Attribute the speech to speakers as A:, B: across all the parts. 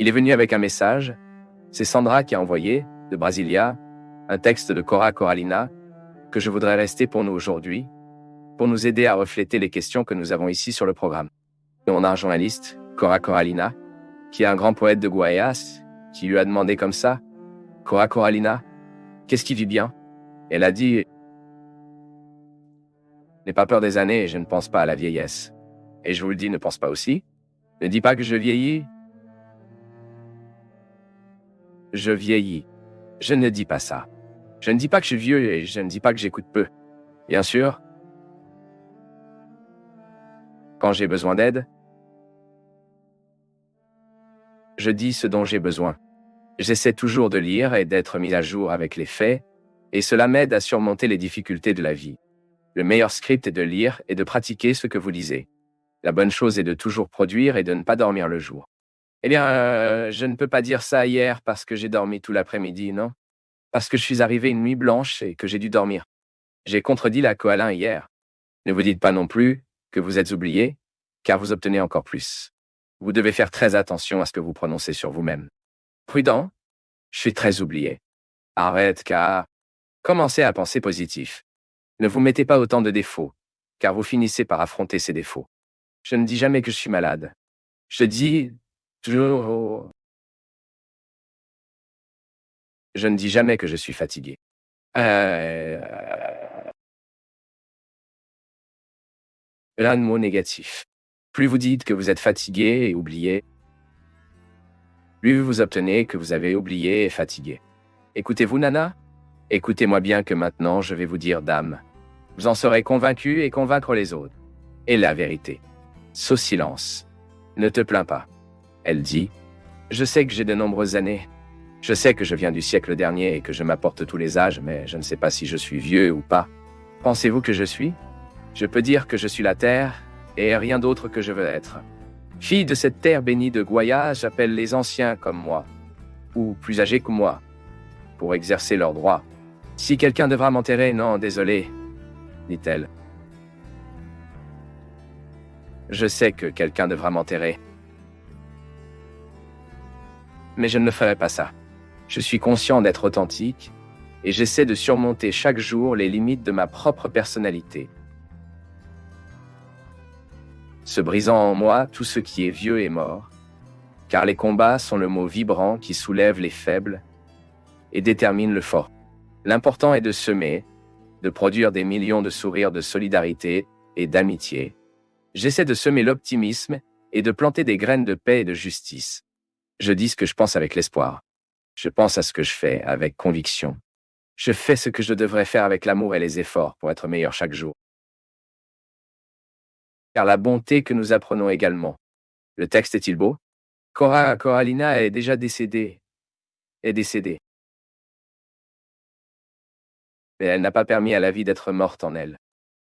A: Il est venu avec un message. C'est Sandra qui a envoyé, de Brasilia, un texte de Cora Coralina, que je voudrais rester pour nous aujourd'hui, pour nous aider à refléter les questions que nous avons ici sur le programme. Et on a un journaliste, Cora Coralina, qui est un grand poète de Guayas, qui lui a demandé comme ça, « Cora Coralina, qu'est-ce qui vit bien ?» Elle a dit, « N'aie pas peur des années et je ne pense pas à la vieillesse. » Et je vous le dis, ne pense pas aussi. Ne dis pas que je vieillis. Je vieillis. Je ne dis pas ça. Je ne dis pas que je suis vieux et je ne dis pas que j'écoute peu. Bien sûr, quand j'ai besoin d'aide, je dis ce dont j'ai besoin. J'essaie toujours de lire et d'être mis à jour avec les faits, et cela m'aide à surmonter les difficultés de la vie. Le meilleur script est de lire et de pratiquer ce que vous lisez. La bonne chose est de toujours produire et de ne pas dormir le jour. Eh bien, je ne peux pas dire ça hier parce que j'ai dormi tout l'après-midi, non? Parce que je suis arrivé une nuit blanche et que j'ai dû dormir. J'ai contredit la Koalin hier. Ne vous dites pas non plus que vous êtes oublié, car vous obtenez encore plus. Vous devez faire très attention à ce que vous prononcez sur vous-même. Prudent, je suis très oublié. Arrête, car commencez à penser positif. Ne vous mettez pas autant de défauts, car vous finissez par affronter ces défauts. Je ne dis jamais que je suis malade. Je dis toujours... Je ne dis jamais que je suis fatigué. L'un de mots négatif. Plus vous dites que vous êtes fatigué et oublié, plus vous obtenez que vous avez oublié et fatigué. Écoutez-vous, Nana? Écoutez-moi bien que maintenant je vais vous dire, dame. Vous en serez convaincu et convaincre les autres. Et la vérité. Saut silence. Ne te plains pas. Elle dit, je sais que j'ai de nombreuses années. Je sais que je viens du siècle dernier et que je m'apporte tous les âges, mais je ne sais pas si je suis vieux ou pas. Pensez-vous que je suis? Je peux dire que je suis la terre et rien d'autre que je veux être. Fille de cette terre bénie de Goya, j'appelle les anciens comme moi, ou plus âgés que moi, pour exercer leurs droits. Si quelqu'un devra m'enterrer, non, désolé, dit-elle. Je sais que quelqu'un devra m'enterrer. Mais je ne ferai pas ça. Je suis conscient d'être authentique et j'essaie de surmonter chaque jour les limites de ma propre personnalité. Se brisant en moi tout ce qui est vieux et mort, car les combats sont le mot vibrant qui soulève les faibles et détermine le fort. L'important est de semer, de produire des millions de sourires de solidarité et d'amitié. J'essaie de semer l'optimisme et de planter des graines de paix et de justice. Je dis ce que je pense avec l'espoir. Je pense à ce que je fais avec conviction. Je fais ce que je devrais faire avec l'amour et les efforts pour être meilleur chaque jour. Car la bonté que nous apprenons également. Le texte est-il beau? Cora Coralina est déjà décédée. Est décédée. Mais elle n'a pas permis à la vie d'être morte en elle.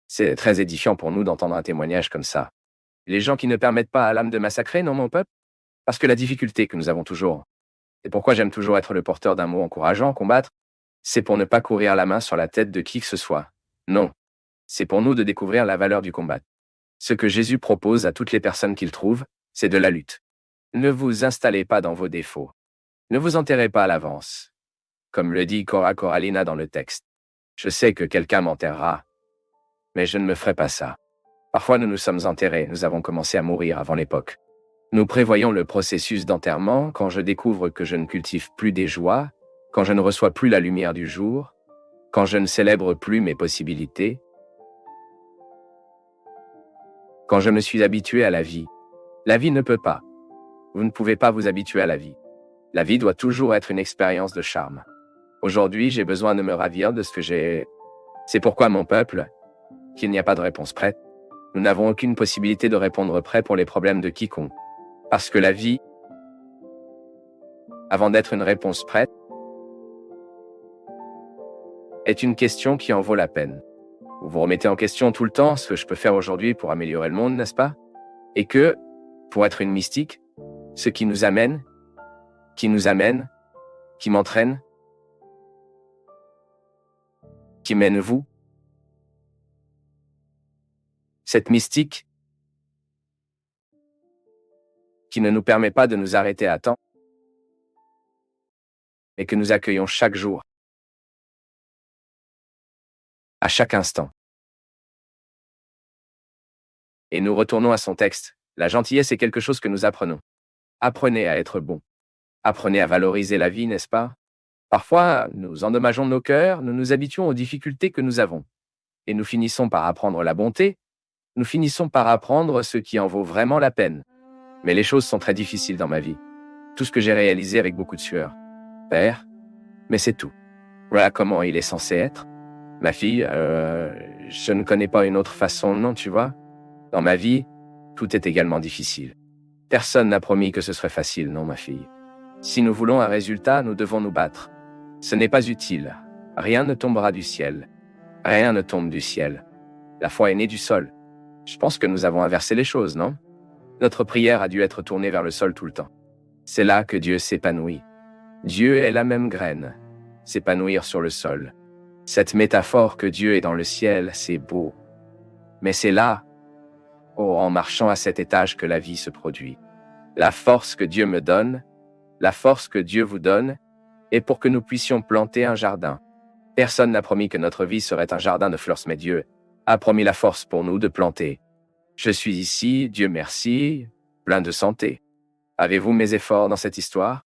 A: C'est très édifiant pour nous d'entendre un témoignage comme ça. Les gens qui ne permettent pas à l'âme de massacrer, non mon peuple? Parce que la difficulté que nous avons toujours, et pourquoi j'aime toujours être le porteur d'un mot encourageant, combattre, c'est pour ne pas courir la main sur la tête de qui que ce soit. Non. C'est pour nous de découvrir la valeur du combat. Ce que Jésus propose à toutes les personnes qu'il trouve, c'est de la lutte. Ne vous installez pas dans vos défauts. Ne vous enterrez pas à l'avance. Comme le dit Cora Coralina dans le texte. Je sais que quelqu'un m'enterrera, mais je ne me ferai pas ça. Parfois nous nous sommes enterrés, nous avons commencé à mourir avant l'époque. Nous prévoyons le processus d'enterrement quand je découvre que je ne cultive plus des joies, quand je ne reçois plus la lumière du jour, quand je ne célèbre plus mes possibilités, quand je me suis habitué à la vie. La vie ne peut pas. Vous ne pouvez pas vous habituer à la vie. La vie doit toujours être une expérience de charme. Aujourd'hui, j'ai besoin de me ravir de ce que j'ai. C'est pourquoi, mon peuple, qu'il n'y a pas de réponse prête. Nous n'avons aucune possibilité de répondre prêt pour les problèmes de quiconque. Parce que la vie, avant d'être une réponse prête, est une question qui en vaut la peine. Vous vous remettez en question tout le temps ce que je peux faire aujourd'hui pour améliorer le monde, n'est-ce pas? Et que, pour être une mystique, ce qui nous amène, qui m'entraîne, qui mène vous, cette mystique qui ne nous permet pas de nous arrêter à temps, mais que nous accueillons chaque jour, à chaque instant. Et nous retournons à son texte. La gentillesse est quelque chose que nous apprenons. Apprenez à être bon. Apprenez à valoriser la vie, n'est-ce pas? Parfois, nous endommageons nos cœurs, nous nous habituons aux difficultés que nous avons. Et nous finissons par apprendre la bonté, nous finissons par apprendre ce qui en vaut vraiment la peine. Mais les choses sont très difficiles dans ma vie. Tout ce que j'ai réalisé avec beaucoup de sueur. Père, mais c'est tout. Voilà comment il est censé être. Ma fille, je ne connais pas une autre façon, non, tu vois? Dans ma vie, tout est également difficile. Personne n'a promis que ce serait facile, non, ma fille. Si nous voulons un résultat, nous devons nous battre. Ce n'est pas utile. Rien ne tombera du ciel. Rien ne tombe du ciel. La foi est née du sol. Je pense que nous avons inversé les choses, non? Notre prière a dû être tournée vers le sol tout le temps. C'est là que Dieu s'épanouit. Dieu est la même graine. S'épanouir sur le sol. Cette métaphore que Dieu est dans le ciel, c'est beau. Mais c'est là, en marchant à cet étage, que la vie se produit. La force que Dieu me donne, la force que Dieu vous donne, est pour que nous puissions planter un jardin. Personne n'a promis que notre vie serait un jardin de fleurs, mais Dieu a promis la force pour nous de planter. Je suis ici, Dieu merci, plein de santé. Avez-vous mes efforts dans cette histoire?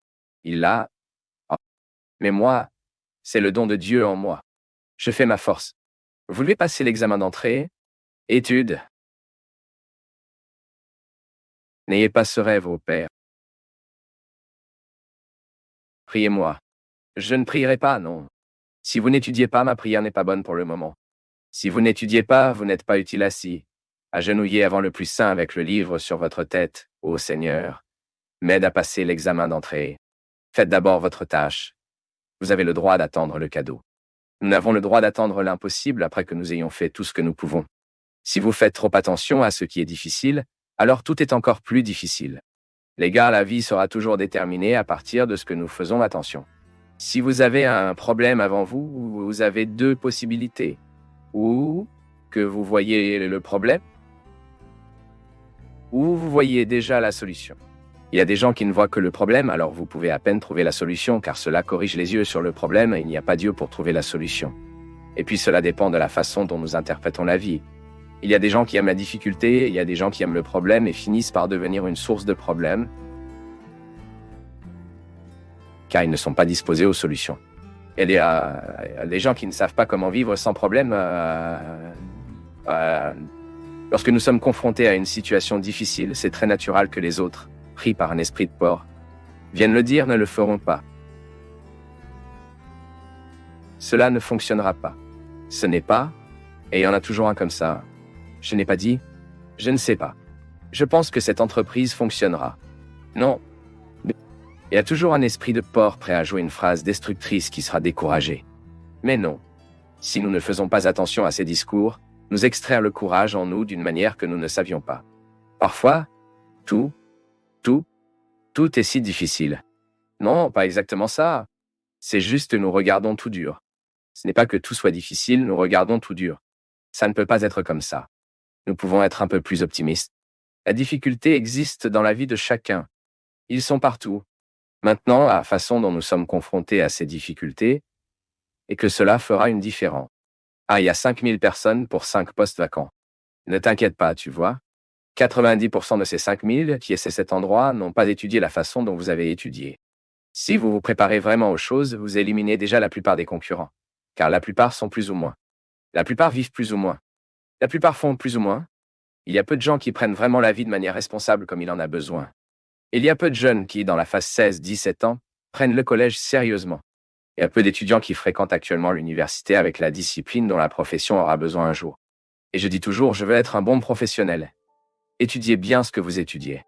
A: Il l'a. Mais moi, c'est le don de Dieu en moi. Je fais ma force. Vous voulez passer l'examen d'entrée? Études. N'ayez pas ce rêve, ô Père. Priez-moi. Je ne prierai pas, non. Si vous n'étudiez pas, ma prière n'est pas bonne pour le moment. Si vous n'étudiez pas, vous n'êtes pas utile assis, agenouillé avant le plus saint avec le livre sur votre tête, ô Seigneur. M'aide à passer l'examen d'entrée. Faites d'abord votre tâche. Vous avez le droit d'attendre le cadeau. Nous n'avons le droit d'attendre l'impossible après que nous ayons fait tout ce que nous pouvons. Si vous faites trop attention à ce qui est difficile, alors tout est encore plus difficile. Les gars, la vie sera toujours déterminée à partir de ce que nous faisons attention. Si vous avez un problème avant vous, vous avez deux possibilités. Ou que vous voyez le problème, ou vous voyez déjà la solution. Il y a des gens qui ne voient que le problème, alors vous pouvez à peine trouver la solution, car cela corrige les yeux sur le problème et il n'y a pas Dieu pour trouver la solution. Et puis cela dépend de la façon dont nous interprétons la vie. Il y a des gens qui aiment la difficulté, il y a des gens qui aiment le problème et finissent par devenir une source de problèmes, car ils ne sont pas disposés aux solutions. Il y a des gens qui ne savent pas comment vivre sans problème. Lorsque nous sommes confrontés à une situation difficile, c'est très naturel que les autres, pris par un esprit de peur, viennent le dire, ne le feront pas. Cela ne fonctionnera pas. Ce n'est pas, et il y en a toujours un comme ça. Je n'ai pas dit, je ne sais pas. Je pense que cette entreprise fonctionnera. Non. Il y a toujours un esprit de porc prêt à jouer une phrase destructrice qui sera découragé. Mais non. Si nous ne faisons pas attention à ces discours, nous extraire le courage en nous d'une manière que nous ne savions pas. Parfois, tout est si difficile. Non, pas exactement ça. C'est juste que nous regardons tout dur. Ce n'est pas que tout soit difficile, nous regardons tout dur. Ça ne peut pas être comme ça. Nous pouvons être un peu plus optimistes. La difficulté existe dans la vie de chacun. Ils sont partout. Maintenant, la façon dont nous sommes confrontés à ces difficultés est que cela fera une différence. Ah, il y a 5000 personnes pour 5 postes vacants. Ne t'inquiète pas, tu vois. 90% de ces 5000 qui essaient cet endroit n'ont pas étudié la façon dont vous avez étudié. Si vous vous préparez vraiment aux choses, vous éliminez déjà la plupart des concurrents. Car la plupart sont plus ou moins. La plupart vivent plus ou moins. La plupart font plus ou moins. Il y a peu de gens qui prennent vraiment la vie de manière responsable comme il en a besoin. Il y a peu de jeunes qui, dans la phase 16-17 ans, prennent le collège sérieusement. Il y a peu d'étudiants qui fréquentent actuellement l'université avec la discipline dont la profession aura besoin un jour. Et je dis toujours, je veux être un bon professionnel. Étudiez bien ce que vous étudiez.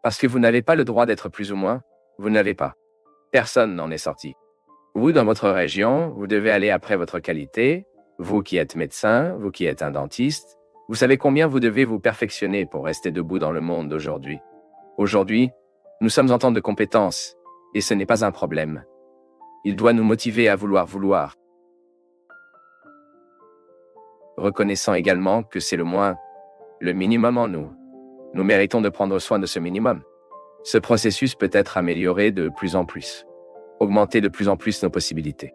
A: Parce que vous n'avez pas le droit d'être plus ou moins, vous n'avez pas. Personne n'en est sorti. Vous, dans votre région, vous devez aller après votre qualité. Vous qui êtes médecin, vous qui êtes un dentiste, vous savez combien vous devez vous perfectionner pour rester debout dans le monde d'aujourd'hui. Aujourd'hui, nous sommes en temps de compétences, et ce n'est pas un problème. Il doit nous motiver à vouloir. Reconnaissant également que c'est le minimum en nous. Nous méritons de prendre soin de ce minimum. Ce processus peut être amélioré de plus en plus. augmenter de plus en plus nos possibilités.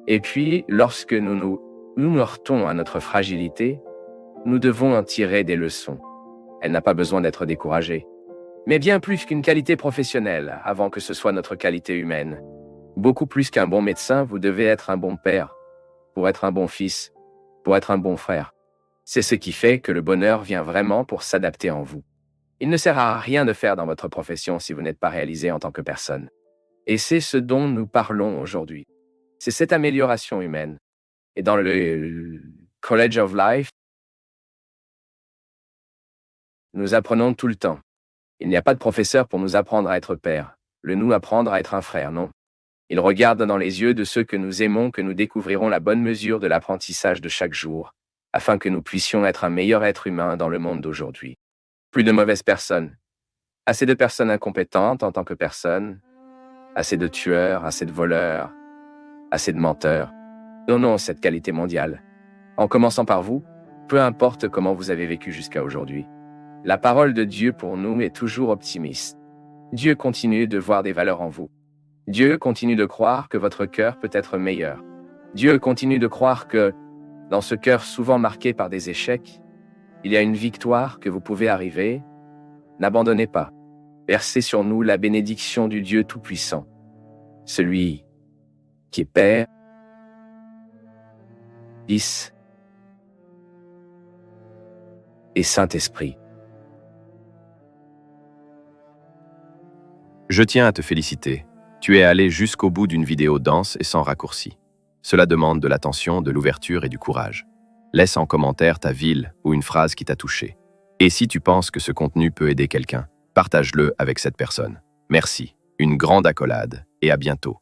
A: Et puis, lorsque nous heurtons à notre fragilité, nous devons en tirer des leçons. Elle n'a pas besoin d'être découragée. Mais bien plus qu'une qualité professionnelle, avant que ce soit notre qualité humaine. Beaucoup plus qu'un bon médecin, vous devez être un bon père, pour être un bon fils, pour être un bon frère. C'est ce qui fait que le bonheur vient vraiment pour s'adapter en vous. Il ne sert à rien de faire dans votre profession si vous n'êtes pas réalisé en tant que personne. Et c'est ce dont nous parlons aujourd'hui. C'est cette amélioration humaine. Et dans le College of Life, nous apprenons tout le temps. Il n'y a pas de professeur pour nous apprendre à être père, nous apprendre à être un frère, non. Il regarde dans les yeux de ceux que nous aimons que nous découvrirons la bonne mesure de l'apprentissage de chaque jour, afin que nous puissions être un meilleur être humain dans le monde d'aujourd'hui. Plus de mauvaises personnes. Assez de personnes incompétentes en tant que personnes. Assez de tueurs, assez de voleurs, assez de menteurs. Donnons cette qualité mondiale. En commençant par vous, peu importe comment vous avez vécu jusqu'à aujourd'hui. La parole de Dieu pour nous est toujours optimiste. Dieu continue de voir des valeurs en vous. Dieu continue de croire que votre cœur peut être meilleur. Dieu continue de croire que, dans ce cœur souvent marqué par des échecs, il y a une victoire que vous pouvez arriver. N'abandonnez pas. Versez sur nous la bénédiction du Dieu Tout-Puissant, celui qui est Père, Fils et Saint-Esprit.
B: Je tiens à te féliciter. Tu es allé jusqu'au bout d'une vidéo dense et sans raccourci. Cela demande de l'attention, de l'ouverture et du courage. Laisse en commentaire ta ville ou une phrase qui t'a touché. Et si tu penses que ce contenu peut aider quelqu'un, partage-le avec cette personne. Merci, une grande accolade et à bientôt.